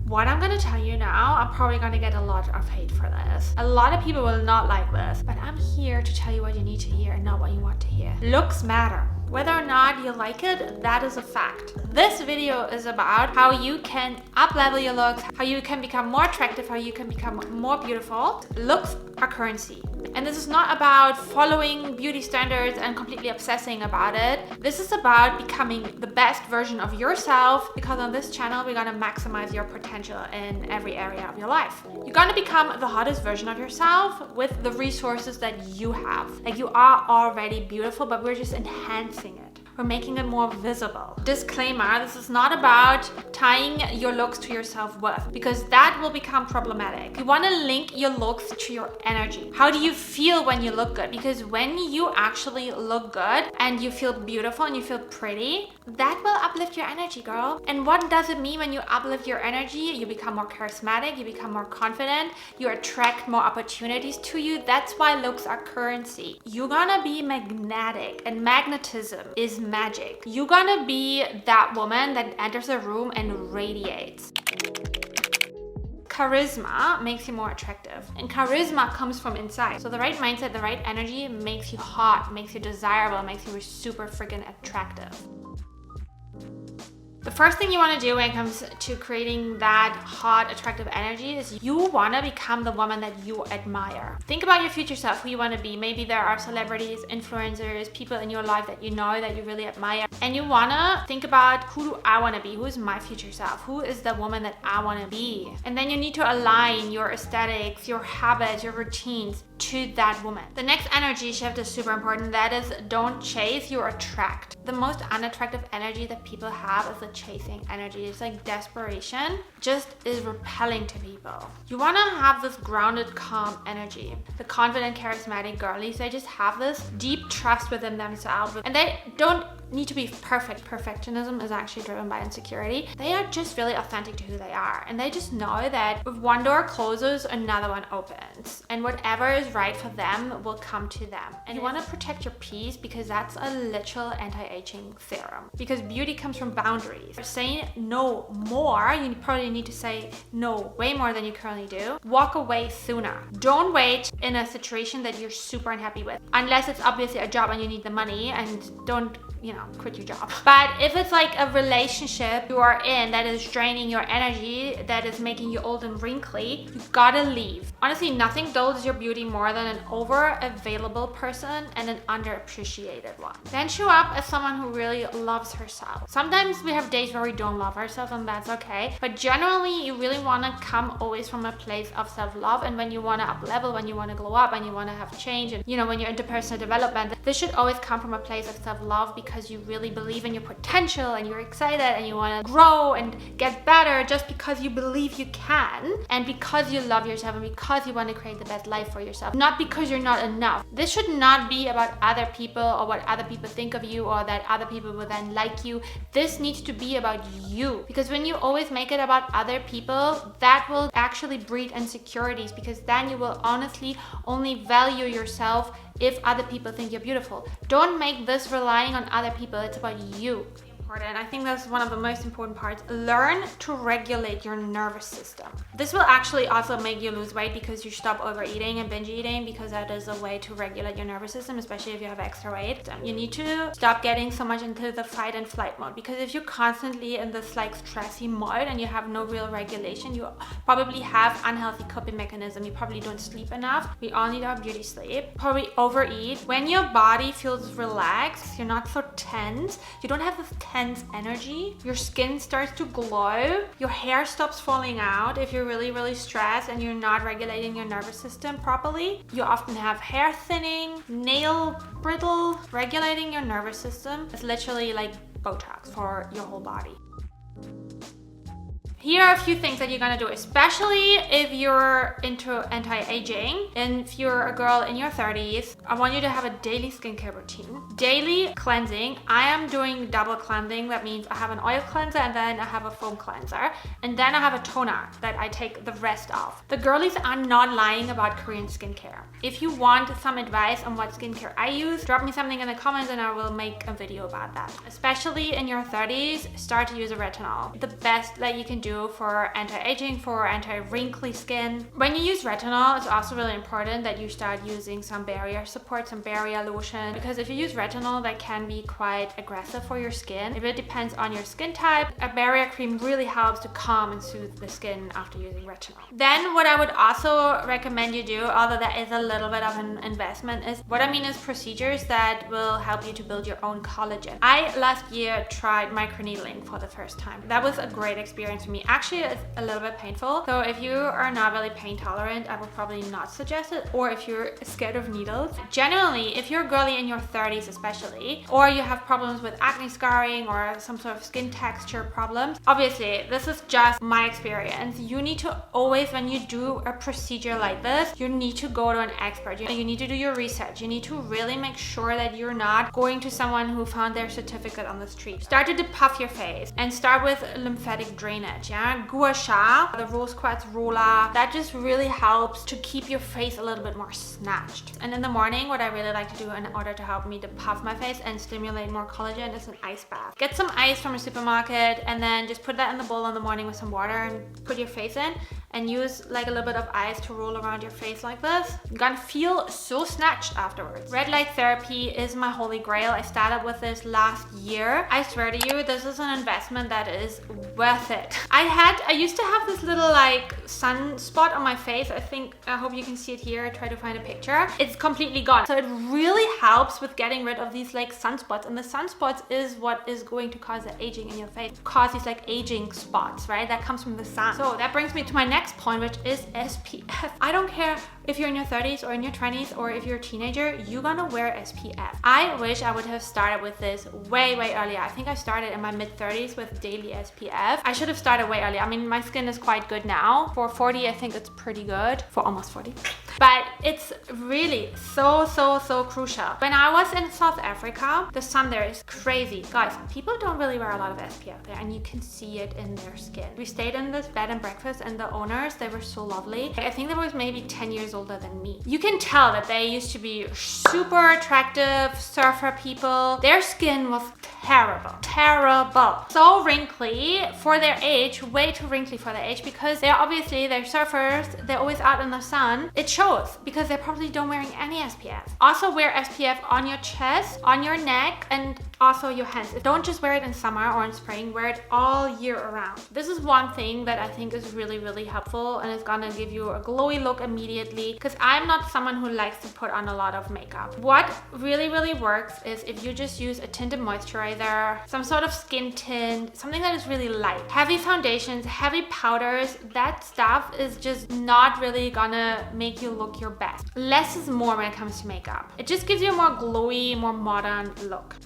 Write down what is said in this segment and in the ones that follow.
What I'm gonna tell you now, I'm probably gonna get a lot of hate for this. A lot of people will not like this, but I'm here to tell you what you need to hear and not what you want to hear. Looks matter. Whether or not you like it, that is a fact. This video is about how you can up-level your looks, how you can become more attractive, how you can become more beautiful. Looks are currency. And this is not about following beauty standards and completely obsessing about it. This is about becoming the best version of yourself, because on this channel, we're gonna maximize your potential in every area of your life. You're gonna become the hottest version of yourself with the resources that you have. Like, you are already beautiful, but we're just enhancing it. We're making it more visible. Disclaimer, this is not about tying your looks to your self-worth, because that will become problematic. You want to link your looks to your energy. How do you feel when you look good? Because when you actually look good and you feel beautiful and you feel pretty, that will uplift your energy, girl. And what does it mean when you uplift your energy? You become more charismatic, you become more confident, you attract more opportunities to you. That's why looks are currency. You're gonna be magnetic, and magnetism is magic. You're gonna be that woman that enters a room and radiates. Charisma makes you more attractive, and charisma comes from inside. So the right mindset, the right energy makes you hot, makes you desirable, makes you super freaking attractive. The first thing you want to do when it comes to creating that hot, attractive energy is you want to become the woman that you admire. Think about your future self, who you want to be. Maybe there are celebrities, influencers, people in your life that you know that you really admire. And you want to think about, who do I want to be? Who is my future self? Who is the woman that I want to be? And then you need to align your aesthetics, your habits, your routines to that woman. The next energy shift is super important. That is, don't chase, you attract. The most unattractive energy that people have is the chasing energy. It's like desperation, just is repelling to people. You want to have this grounded, calm energy. The confident, charismatic girlies, they just have this deep trust within themselves, and they don't need to be perfect. Perfectionism is actually driven by insecurity. They are just really authentic to who they are, and they just know that if one door closes, another one opens, and whatever is right for them will come to them. And you want to protect your peace, because that's a literal anti-aging theorem, because beauty comes from boundaries. Saying no more, you probably need to say no way more than you currently do. Walk away sooner. Don't wait in a situation that you're super unhappy with, unless it's obviously a job and you need the money, and don't, quit your job. But if it's like a relationship you are in that is draining your energy, that is making you old and wrinkly, you gotta leave. Honestly, nothing dulls your beauty more than an over-available person and an underappreciated one. Then show up as someone who really loves herself. Sometimes we have days where we don't love ourselves, and that's okay. But generally, you really want to come always from a place of self-love. And when you want to up-level, when you want to glow up, and you want to have change, and when you're into personal development, this should always come from a place of self-love, because you really believe in your potential, and you're excited, and you want to grow and get better just because you believe you can, and because you love yourself, and because you want to create the best life for yourself, not because you're not enough. This should not be about other people or what other people think of you, or that other people will then like you. This needs to be about you, because when you always make it about other people, that will actually breed insecurities, because then you will honestly only value yourself if other people think you're beautiful. Don't make this relying on other people. It's about you. I think that's one of the most important parts. Learn to regulate your nervous system. This will actually also make you lose weight, because you stop overeating and binge eating, because that is a way to regulate your nervous system, especially if you have extra weight. You need to stop getting so much into the fight and flight mode, because if you're constantly in this like stressy mode and you have no real regulation, you probably have unhealthy coping mechanism. You probably don't sleep enough. We all need our beauty sleep. Probably overeat. When your body feels relaxed, you're not so tense. You don't have this tense energy. Your skin starts to glow. Your hair stops falling out if you're really stressed and you're not regulating your nervous system properly. You often have hair thinning, nail brittle. Regulating your nervous system is literally like Botox for your whole body. Here are a few things that you're gonna do, especially if you're into anti-aging and if you're a girl in your 30s. I want you to have a daily skincare routine. Daily cleansing. I am doing double cleansing. That means I have an oil cleanser and then I have a foam cleanser. And then I have a toner that I take the rest of. The girlies are not lying about Korean skincare. If you want some advice on what skincare I use, drop me something in the comments and I will make a video about that. Especially in your 30s, start to use a retinol. The best that you can do do for anti-aging, for anti-wrinkly skin. When you use retinol, it's also really important that you start using some barrier support, some barrier lotion, because if you use retinol, that can be quite aggressive for your skin. It really depends on your skin type. A barrier cream really helps to calm and soothe the skin after using retinol. Then what I would also recommend you do, although that is a little bit of an investment, is procedures that will help you to build your own collagen. I last year tried microneedling for the first time. That was a great experience for me. Actually, it's a little bit painful. So if you are not really pain tolerant, I would probably not suggest it. Or if you're scared of needles. Generally, if you're a girly in your 30s especially, or you have problems with acne scarring or some sort of skin texture problems, obviously this is just my experience. You need to always, when you do a procedure like this, you need to go to an expert. You need to do your research. You need to really make sure that you're not going to someone who found their certificate on the street. Start to depuff your face and start with lymphatic drainage. Gua Sha, the rose quartz roller, that just really helps to keep your face a little bit more snatched. And in the morning, what I really like to do in order to help me depuff my face and stimulate more collagen is an ice bath. Get some ice from a supermarket and then just put that in the bowl in the morning with some water and put your face in, and use like a little bit of ice to roll around your face like this. You're gonna feel so snatched afterwards. Red light therapy is my holy grail. I started with this last year. I swear to you, this is an investment that is worth it. I used to have this little like sunspot on my face. I hope you can see it here. I try to find a picture. It's completely gone. So it really helps with getting rid of these like sunspots, and the sunspots is what is going to cause the aging in your face, cause these like aging spots, right? That comes from the sun. So that brings me to my next point, which is SPF. I don't care if you're in your 30s or in your 20s or if you're a teenager, you're gonna wear SPF. I wish I would have started with this way earlier. I think I started in my mid 30s with daily SPF. I should have started way earlier. I mean, my skin is quite good now. For 40, I think it's pretty good. For almost 40. But it's really so crucial. When I was in South Africa, the sun there is crazy. Guys, people don't really wear a lot of SPF there, and you can see it in their skin. We stayed in this bed and breakfast, and the owners, they were so lovely. I think they was maybe 10 years older than me. You can tell that they used to be super attractive surfer people. Their skin was terrible. So wrinkly for their age, way too wrinkly for their age, because they're surfers, they're always out in the sun. It shows because they're probably don't wearing any SPF. Also wear SPF on your chest, on your neck, and also your hands. Don't just wear it in summer or in spring, wear it all year around. This is one thing that I think is really helpful, and it's gonna give you a glowy look immediately, because I'm not someone who likes to put on a lot of makeup. What really works is if you just use a tinted moisturizer, some sort of skin tint, something that is really light. Heavy foundations, heavy powders, that stuff is just not really gonna make you look your best. Less is more when it comes to makeup. It just gives you a more glowy, more modern look.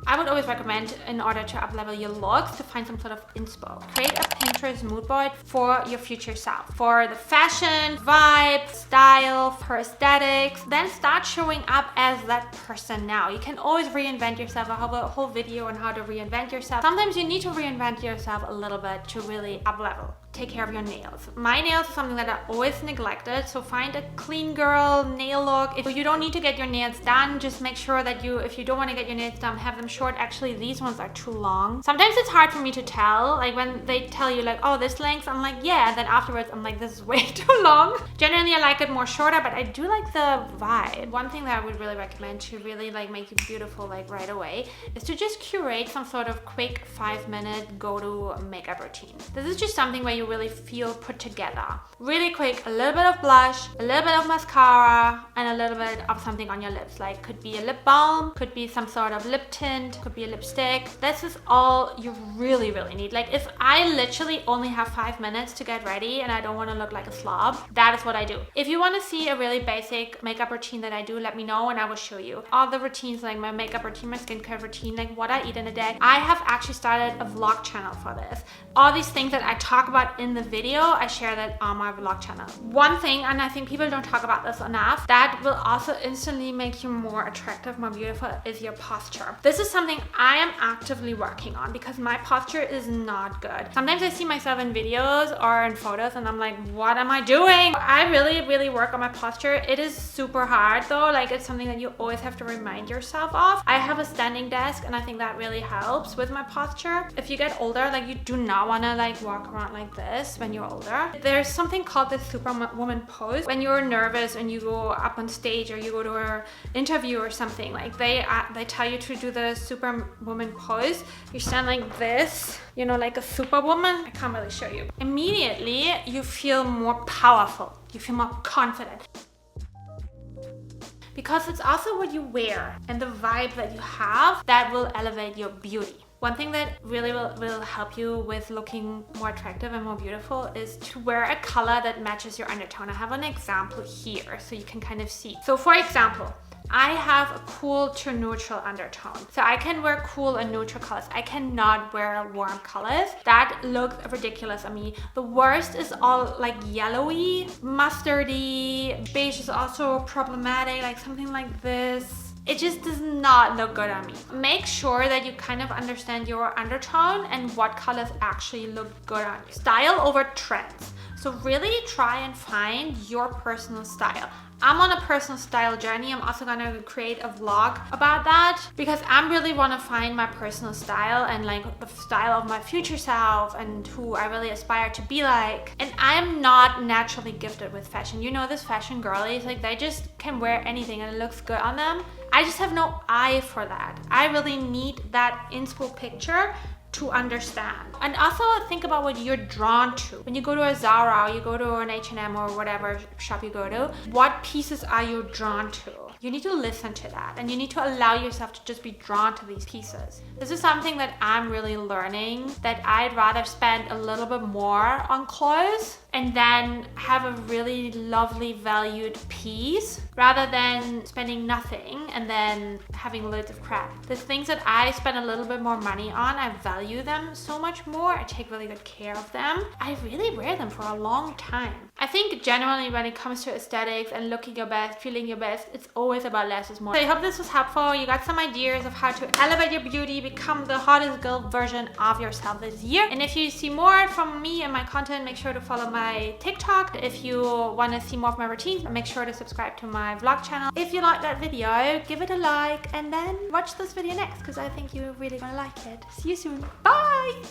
I would always recommend, in order to up-level your looks, to find some sort of inspo. Create a Pinterest mood board for your future self. For the fashion, vibe, style, for aesthetics. Then start showing up as that person now. You can always reinvent yourself. I have a whole video on how to reinvent yourself. Sometimes you need to reinvent yourself a little bit to really up-level. Take care of your nails. My nails is something that I always neglected, so find a clean girl nail look. If you don't need to get your nails done, just make sure that if you don't want to get your nails done, have them short. Actually, these ones are too long. Sometimes it's hard for me to tell, like when they tell you like, oh, this length, I'm like, yeah, and then afterwards I'm like, this is way too long. Generally I like it more shorter, but I do like the vibe. One thing that I would really recommend to really like make you beautiful like right away is to just curate some sort of quick 5-minute go-to makeup routine. This is just something where you really feel put together. Really quick, a little bit of blush, a little bit of mascara, and a little bit of something on your lips. Like could be a lip balm, could be some sort of lip tint, could be a lipstick. This is all you really need. Like if I literally only have 5 minutes to get ready and I don't want to look like a slob, that is what I do. If you want to see a really basic makeup routine that I do, let me know and I will show you. All the routines, like my makeup routine, my skincare routine, like what I eat in a day. I have actually started a vlog channel for this. All these things that I talk about about in the video, I share that on my vlog channel. One thing, and I think people don't talk about this enough, that will also instantly make you more attractive, more beautiful, is your posture. This is something I am actively working on because my posture is not good. Sometimes I see myself in videos or in photos and I'm like, what am I doing? I really work on my posture. It is super hard though. Like, it's something that you always have to remind yourself of. I have a standing desk and I think that really helps with my posture. If you get older, like, you do not want to like walk around like this when you're older. There's something called the superwoman pose. When you're nervous and you go up on stage or you go to an interview or something, like they tell you to do the superwoman pose. You stand like this, you know, like a superwoman. I can't really show you. Immediately you feel more powerful, you feel more confident, because it's also what you wear and the vibe that you have that will elevate your beauty. One thing that really will help you with looking more attractive and more beautiful is to wear a color that matches your undertone. I have an example here so you can kind of see. So for example, I have a cool to neutral undertone. So I can wear cool and neutral colors. I cannot wear warm colors. That looks ridiculous on me. The worst is all like yellowy, mustardy. Beige is also problematic, like something like this. It just does not look good on me. Make sure that you kind of understand your undertone and what colors actually look good on you. Style over trends. So really try and find your personal style. I'm on a personal style journey. I'm also gonna create a vlog about that because I really wanna find my personal style and like the style of my future self and who I really aspire to be like. And I'm not naturally gifted with fashion. You know, this fashion girlies, like they just can wear anything and it looks good on them. I just have no eye for that. I really need that inspo picture to understand. And also think about what you're drawn to. When you go to a Zara or you go to an H&M or whatever shop you go to, what pieces are you drawn to? You need to listen to that and you need to allow yourself to just be drawn to these pieces. This is something that I'm really learning, that I'd rather spend a little bit more on clothes and then have a really lovely valued piece rather than spending nothing and then having loads of crap. The things that I spend a little bit more money on, I value them so much more. I take really good care of them. I really wear them for a long time. I think generally when it comes to aesthetics and looking your best, feeling your best, it's always about less is more. So I hope this was helpful. You got some ideas of how to elevate your beauty, become the hottest girl version of yourself this year. And if you see more from me and my content, make sure to follow my TikTok. If you want to see more of my routines, make sure to subscribe to my vlog channel. If you like that video, give it a like and then watch this video next because I think you're really gonna like it. See you soon. Bye!